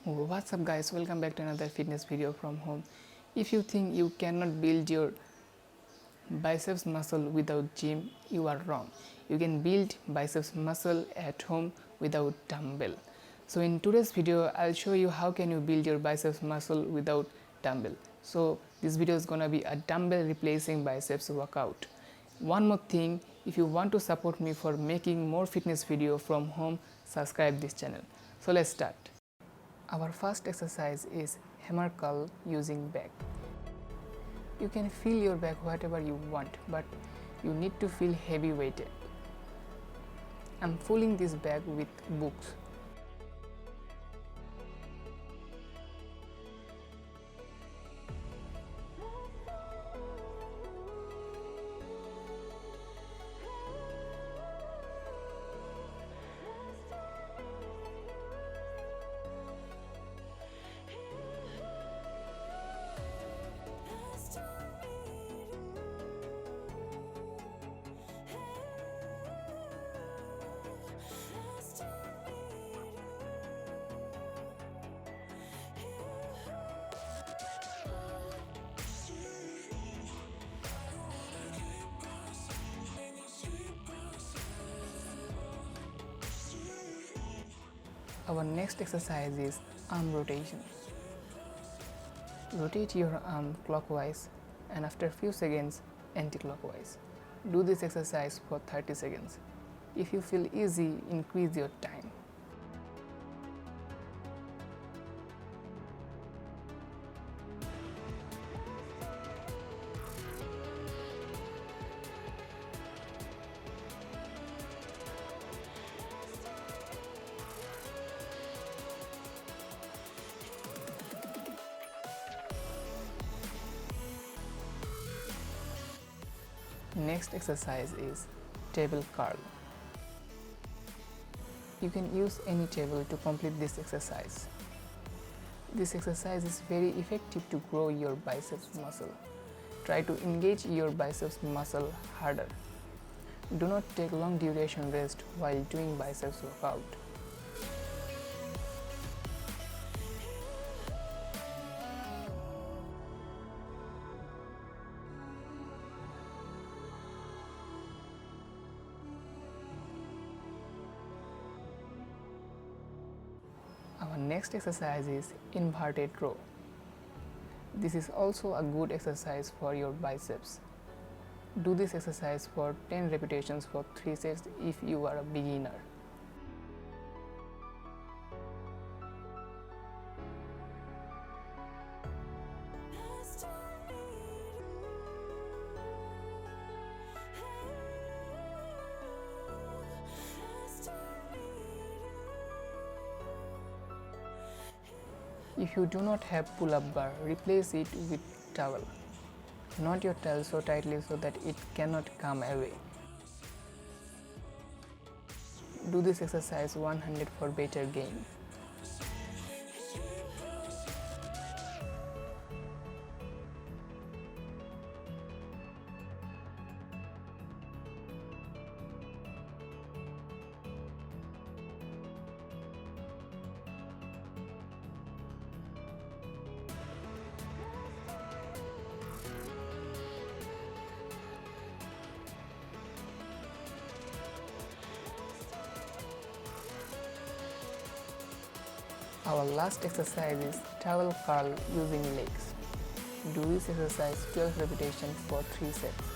What's up guys, welcome back to another fitness video from home. If you think you cannot build your biceps muscle without gym, you are wrong. You can build biceps muscle at home without dumbbell. So in today's video I'll show you how can you build your biceps muscle without dumbbell. So this video is gonna be a dumbbell replacing biceps workout. One more thing, if you want to support me for making more fitness video from home, subscribe this channel. So let's start. Our first exercise is hammer curl using back. You can feel your back whatever you want, but you need to feel heavy weighted. I'm filling this bag with books. Our next exercise is arm rotation. Rotate your arm clockwise and after a few seconds anti-clockwise. Do this exercise for 30 seconds. If you feel easy, increase your time. Next exercise is table curl. You can use any table to complete this exercise. This exercise is very effective to grow your biceps muscle. Try to engage your biceps muscle harder. Do not take long duration rest while doing biceps workout. Our next exercise is inverted row. This is also a good exercise for your biceps. Do this exercise for 10 repetitions for 3 sets if you are a beginner. If you do not have pull-up bar, replace it with towel. Knot your towel so tightly so that it cannot come away. Do this exercise 100 for better gain. Our last exercise is towel curl using legs. Do this exercise 12 repetitions for 3 sets.